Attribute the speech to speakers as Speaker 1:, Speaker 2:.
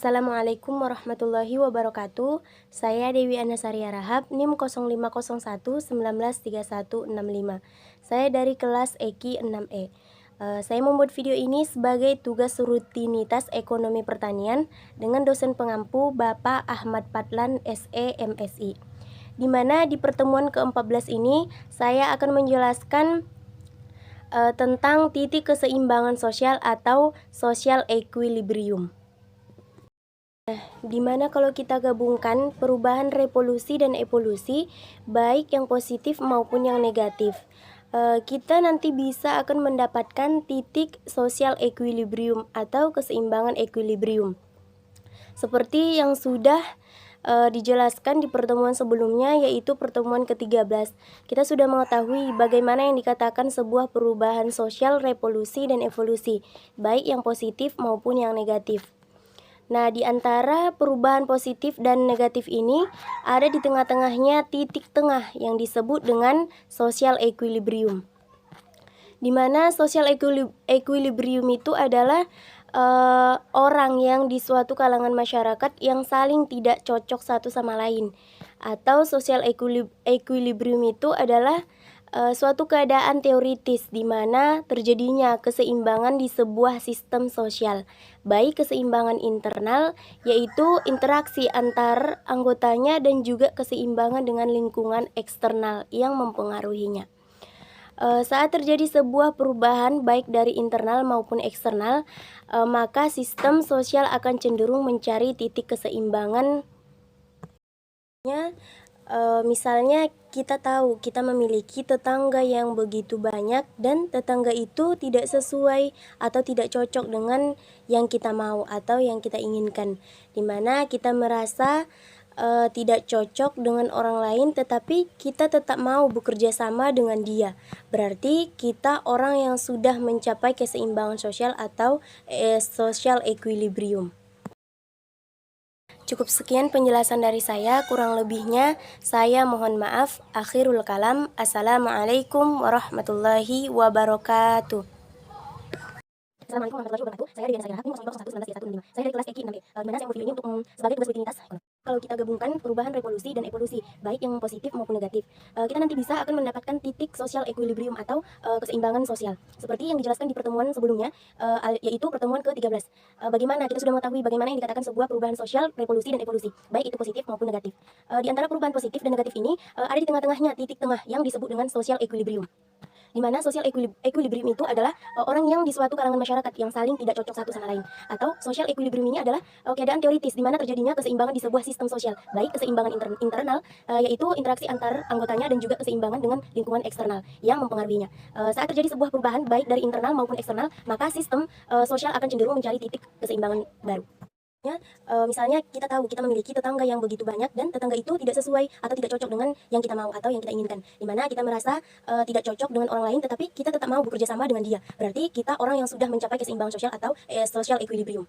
Speaker 1: Assalamualaikum warahmatullahi wabarakatuh. Saya Dewi Anasaria Rahab, NIM 0501193165. Saya dari kelas EKI 6E. Saya membuat video ini sebagai tugas rutinitas ekonomi pertanian dengan dosen pengampu Bapak Ahmad Patlan SE MSI. Di mana di pertemuan ke-14 ini saya akan menjelaskan tentang titik keseimbangan sosial atau social equilibrium. Dimana kalau kita gabungkan perubahan revolusi dan evolusi, baik yang positif maupun yang negatif, kita nanti bisa akan mendapatkan titik social equilibrium atau keseimbangan equilibrium. Seperti yang sudah dijelaskan di pertemuan sebelumnya, yaitu pertemuan ke-13. Kita sudah mengetahui bagaimana yang dikatakan sebuah perubahan sosial, revolusi, dan evolusi, baik yang positif maupun yang negatif. Nah, di antara perubahan positif dan negatif ini, ada di tengah-tengahnya titik tengah yang disebut dengan social equilibrium. Di mana social equilibrium itu adalah orang yang di suatu kalangan masyarakat yang saling tidak cocok satu sama lain. Atau social equilibrium itu adalah suatu keadaan teoritis di mana terjadinya keseimbangan di sebuah sistem sosial, baik keseimbangan internal, yaitu interaksi antar anggotanya, dan juga keseimbangan dengan lingkungan eksternal yang mempengaruhinya. Saat terjadi sebuah perubahan baik dari internal maupun eksternal, maka sistem sosial akan cenderung mencari titik keseimbangan. Misalnya kita tahu kita memiliki tetangga yang begitu banyak dan tetangga itu tidak sesuai atau tidak cocok dengan yang kita mau atau yang kita inginkan, dimana kita merasa tidak cocok dengan orang lain, tetapi kita tetap mau bekerja sama dengan dia. Berarti kita orang yang sudah mencapai keseimbangan sosial atau social equilibrium. Cukup sekian penjelasan dari saya, kurang lebihnya saya mohon maaf. Akhirul kalam. Assalamualaikum warahmatullahi wabarakatuh. Assalamualaikum warahmatullahi wabarakatuh. Saya Dewi Anasaria Rahab, NIM 0501193165. Saya dari kelas EKI 6E. Di mana saya membuat video ini untuk sebagai tugas rutinitas. Kalau kita gabungkan perubahan revolusi dan evolusi, baik yang positif maupun negatif, kita nanti bisa akan mendapatkan titik social equilibrium atau keseimbangan sosial. Seperti yang dijelaskan di pertemuan sebelumnya, yaitu pertemuan ke-13. Bagaimana kita sudah mengetahui bagaimana yang dikatakan sebuah perubahan sosial, revolusi, dan evolusi, baik itu positif maupun negatif. Di antara perubahan positif dan negatif ini, ada di tengah-tengahnya titik tengah yang disebut dengan social equilibrium. Di mana social equilibrium itu adalah orang yang di suatu kalangan masyarakat yang saling tidak cocok satu sama lain. Atau social equilibrium ini adalah keadaan teoritis di mana terjadinya keseimbangan di sebuah sistem sosial, baik keseimbangan internal, yaitu interaksi antar anggotanya, dan juga keseimbangan dengan lingkungan eksternal yang mempengaruhinya. Saat terjadi sebuah perubahan baik dari internal maupun eksternal, maka sistem sosial akan cenderung mencari titik keseimbangan baru. Misalnya kita tahu kita memiliki tetangga yang begitu banyak dan tetangga itu tidak sesuai atau tidak cocok dengan yang kita mau atau yang kita inginkan, dimana kita merasa tidak cocok dengan orang lain, tetapi kita tetap mau bekerja sama dengan dia. Berarti kita orang yang sudah mencapai keseimbangan sosial atau social equilibrium.